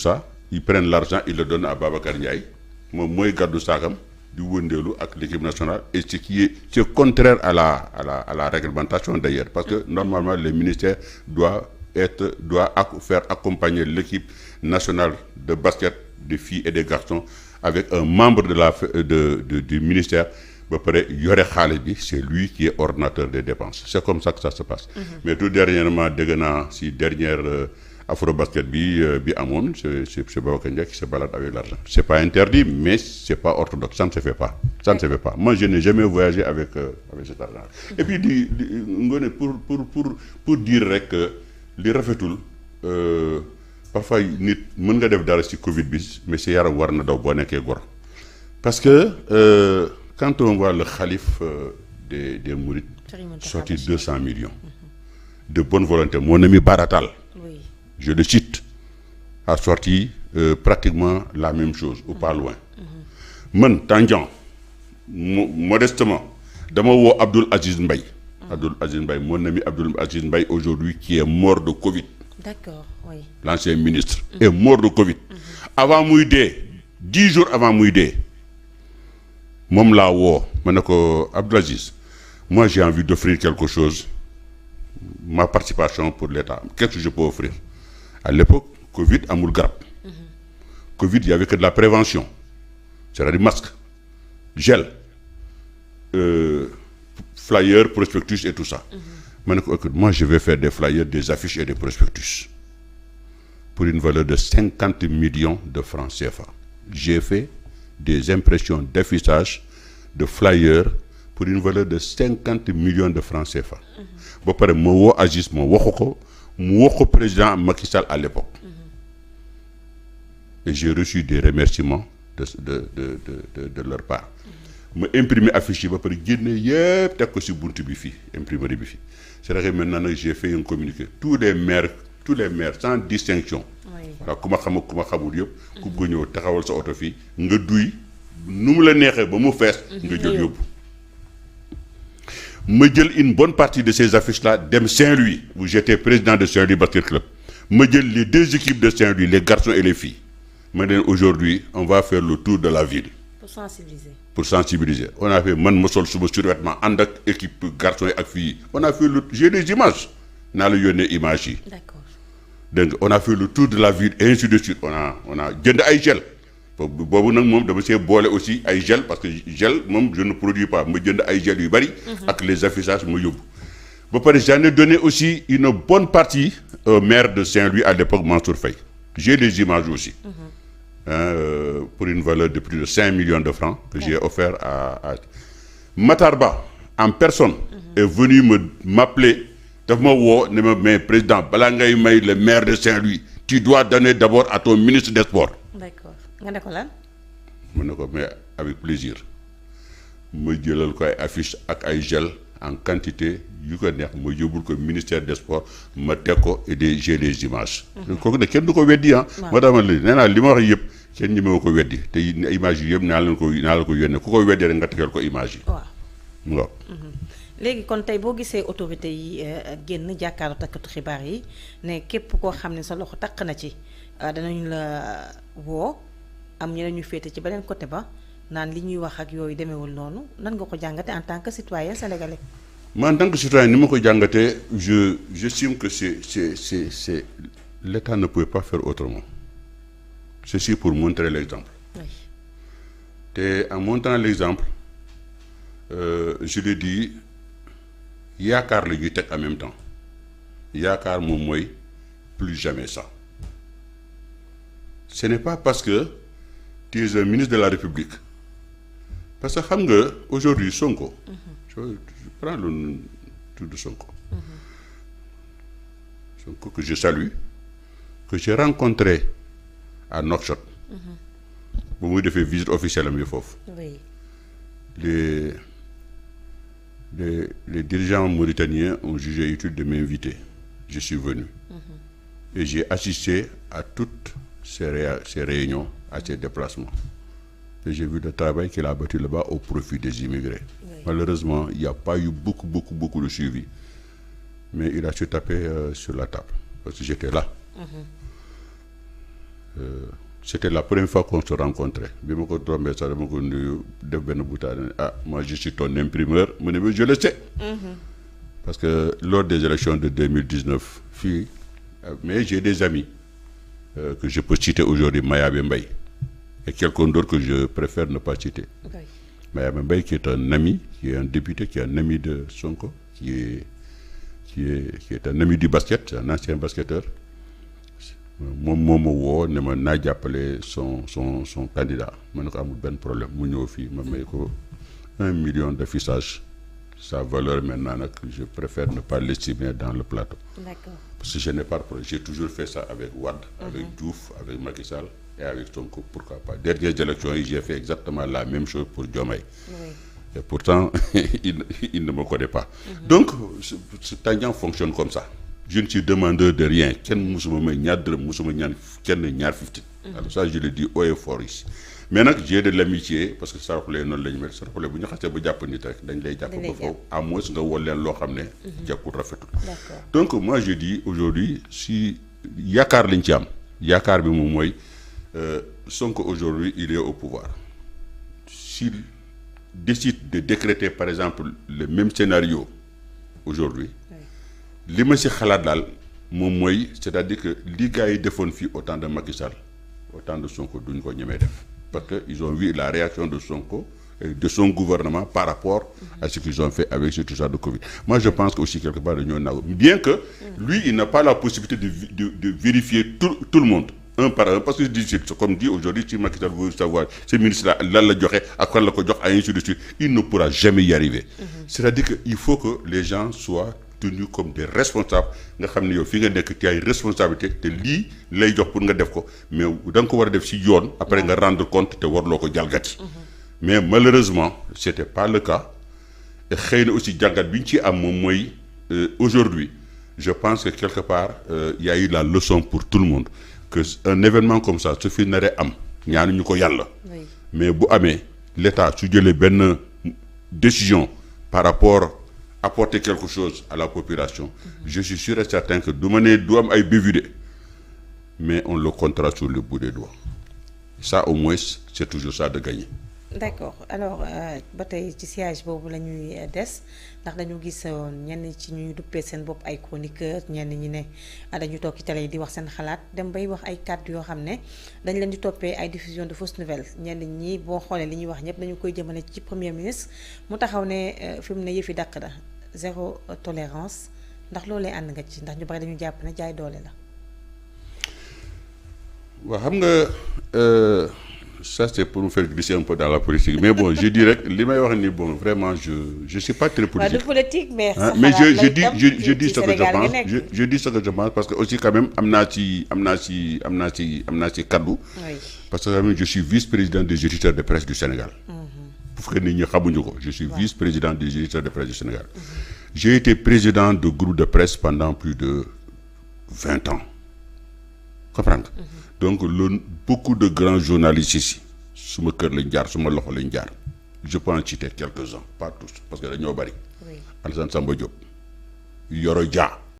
ça ils prennent l'argent ils le donnent à Babacar Ndiaye moom mooy gàddu saakam di wëndeelu ak l'équipe nationale et c'est contraire à la réglementation d'ailleurs parce que normalement le ministère doit faire accompagner l'équipe nationale de basket des filles et des garçons avec un membre du ministère ba pare yore xaalis bi c'est lui qui est ordonnateur des dépenses c'est comme ça que ça se passe. Mais tout dernièrement dégg naa si dernière Afrobasket bi amoon c'est Babacar Ndiaye qui se balade avec l'argent. C'est pas interdit mais c'est pas orthodoxe, ça ne se fait pas. Moi je n'ai jamais voyagé avec cet argent. Et puis Ngoné pour dire rek que li rafetul parfois nit mën nga def dara ci Covid bi mais sa yaram war na daw boo nekkee gor parce que quand on voit le khalife des Mourides sortir 200 millions de bonne volonté, mon ami Baratal, oui. Je le cite, a sorti pratiquement la même chose ou pas loin. Man Tandian modestement dama woo Abdoul Aziz Mbaye. Abdoul Aziz Mbaye, mon ami Abdoul Aziz Mbaye aujourd'hui qui est mort de Covid. D'accord, oui. L'ancien ministre est mort de Covid. Avant muy dee 10 jours avant muy dee moom laa woo ma ne ko Abdoul Aziz moi j'ai envie d'offrir quelque chose, ma participation pour l'État. Qu'est-ce que je peux offrir? À l'époque Covid amul garab. Covid il y avait que de la prévention, c'est-à-dire masque, gel, flyers, prospectus et tout ça. Ma ne ko écoute, moi je vais faire des flyers, des affiches et des prospectus pour une valeur de 50 millions de francs CFA. J'ai fait des impressions d'affichage de flyers pour une valeur de 50 millions de francs CFA. Ba pare ma woo Aziz ma waxu ko mu wax ko président Macky Sall à l'époque. Et j'ai reçu des remerciements de leur part. Ma imprimé affiche yi ba pare génne yëpp teg ko ci buntu bi fii imprimerie bi fii. C'est-à-dire maintenant nag j'ai fait un communiqué tous les maires sans distinction. Voilà ku ma xam ak ku ma xamul yëpp. Ku bëgg ñëw taxawal sa oto fii nga duy nu mu la neexee ba mu fees nga jël yóbbu. Ma jël une bonne partie de ces affiches-là dem Saint-Louis où j'étais président de Saint-Louis Basket Club. Ma jël les 2 équipes de Saint-Louis, les garçons et les filles. Ma ne aujourd'hui on va faire le tour de la ville. Pour sensibiliser. On a fait man ma sol suma survêtement ànd ak équipe garçons et ak filles. On a fait j'ai des images. Naa la yónnee images yi. D'accord. Donc on a fait le tour de la ville et ainsi de suite. On a jënd ay gel. Boobu nag moom dama see boole aussi ay gel parce que gel moom je ne produis pas ma jënd ay gel yu bari. Ak les affichages ma yóbbu. Ba pare j'en ai donné aussi une bonne partie au maire de Saint-Louis à l'époque Mansour Faye. J'ai des images aussi. Pour une valeur de plus de 5 millions de francs que j'ai offert à Matar Ba en personne est venu m'appeler daf ma woo ne ma mais président balaa ngay may le maire de Saint-Louis tu dois donner d'abord à ton ministre des sports. D'accord. Nga ne ko lan. Ma ne ko mais avec plaisir ma jëlal ko ay affiche ak ay gel en quantité yu ko neex ma yóbbul ko ministère des sports ma teg ko et j'ai des images. kooku ne kenn du ko weddi ah. moo tax ma nee naa li ma wax yëpp kenn ñi ma ko weddi te image yi yëpp naa la ko yónnee ku ko weddi rek nga tegal ko image yi. waaw mu nga. léegi kon tey boo gisee autorité yi génn jàkkaarloo takkatu xibaar yi ne képp koo xam ne sa loxo takk na ci danañu la woo am ñeneen ñu féete ci beneen côté ba naan li ñuy wax ak yooyu demeewul noonu nan nga ko jàngate en tant que citoyen sénégalais. Moi en tant que citoyen ni ma ko jàngatee j'estime que c'est l'État ne pouvait pas faire autrement. Ceci pour montrer l'exemple. Oui. Et en montrant l'exemple je le dis yaakaar la ñuy teg en même temps yaakaar moom mooy plus jamais ça. Ce n'est pas parce que tu es un ministre de la République parce que xam nga aujourd'hui Sonko. Je prends le tour de Sonko. Sonko que je salue, que j'ai rencontré à Nouakchott. ba muy defee visite officielle am yi foofu. Les dirigeants mauritaniens ont jugé utile de m'inviter. Je suis venu. Et j'ai assisté à toutes ces réunions, à ces déplacements. Et j'ai vu le travail qu'il a bâti là-bas au profit des immigrés. Oui. Malheureusement, il n'y a pas eu beaucoup de suivi. Mais il a su taper sur la table. Parce que j'étais là. c'était la première fois qu'on se rencontrait bi ma ko tombé sax dama ko nuyu def benn boutaane moi je suis ton imprimeur mu ne je le sais. Parce que lors des élections de 2019 fii mais j'ai des amis que je peux citer aujourd'hui, Mayabé Mbaye et quelqu'un d'autre que je préfère ne pas citer. Okay. Mayabé Mbaye qui est un ami, qui est un député, qui est un ami de Sonko, qui est un ami du basket, un ancien basketteur. Moom woo ne ma naa jàppale son candidat ma ne ko amul benn problème mu ñëw fii ma may ko 1 million d'affichage. Sa valeur maintenant, je préfère ne pas l'estimer dans le plateau. D'accord. Parce que je n'ai pas de problème. J'ai toujours fait ça avec Wade, avec Diouf, avec Macky Sall et avec Sonko, pourquoi pas. Dernières élections, j'ai fait exactement la même chose pour Diomaye. Oui. Et pourtant, il ne me connaît pas. Donc, ce tangent fonctionne comme ça. Je ne suis demandeur de rien. Alors ça, je le dis haut et fort ici. Maintenant j'ai de l'amitié parce que saraxulee noonu la ñu mel saraxulee bu ñu xasee ba jàpp nit rek dañ lay jàpp ba foofu à moins nga wol leen loo xam ne jàppul rafetul. Donc moi je dis aujourd'hui si yaakaar lañ ci am yaakaar bi moom mooy Sonko aujourd'hui il est au pouvoir s'il décide de décréter par exemple le même scénario aujourd'hui li ma si xalaat daal moom mooy c'est-à-dire que li gars yi defoon fii au temps de Macky Sall au temps de Sonko duñ ko ñemee def. Parce qu'ils ont vu la réaction de Sonko et de son gouvernement par rapport à ce qu'ils ont fait avec ce tout ça de Covid. Moi, je pense qu'aussi, quelque part, bien que lui, il n'a pas la possibilité de vérifier tout le monde, un par un, parce que, comme dit aujourd'hui, si Macky Sall veut savoir, ce ministre-là, ainsi de suite, il ne pourra jamais y arriver. C'est-à-dire qu'il faut que les gens soient tenus comme des responsables nga xam ne yow fi nga nekk ci ay responsabilité te lii lay jox pour nga def ko mais da nga ko war a def ci yoon après nga rendre compte te warloo ko jalgati mais malheureusement c'était pas le cas et xëy na aussi jàngat bi ñu ci am moom mooy aujourd'hui je pense que quelque part il y a eu la leçon pour tout le monde que un événement comme ça su fi naree am ñaanuñu ko yàlla mais bu amee l'État su jëlee benn décision par rapport apporter quelque chose à la population, je suis sûr et certain que du am ay bévude mais on le comptera sur le bout des doigts. Ça au moins c'est toujours ça de gagner. D'accord. Alors ba tey ci siège boobu la ñuy des ndax dañu gis ñenn ci ñuy duppee seen bopp ay chroniqueurs ñenn ñi ne dañu toog ci télé yi di wax seen xalaat dem bay wax ay kàddu yoo xam ne dañ leen di toppee ay diffusion de fausses nouvelles ñenn ñi boo xoolee li ñuy wax ñëpp dañu koy jëmale ci premier ministre mu taxaw ne fi mu ne yëfi dàq da zéro tolérance ndax loolee ànd nga ci ndax ñu bari dañu jàpp ne jaay doole la. waaw xam nga ça c'est pour nous faire glisser un peu dans la politique mais bon je dirais que li may wax ni bon vraiment je suis pas très politique. Pas de politique mais je dis ce que je pense je dis ce que je pense parce que aussi quand même am naa ci kaddu. parce que quand même je suis vice-président des éditeurs de presse du Sénégal. Pour que nit ñi xamuñu ko je suis vice-président des éditeurs de presse du Sénégal. J'ai été président de groupe de presse pendant plus de 20 ans. Comprendre nga. Donc beaucoup de grands journalistes ici suma kër lañ jaar suma loxo lañ jaar je peux en citer quelques-uns pas tous parce que dañoo bari. Alassane Samba Diop Yoro Dia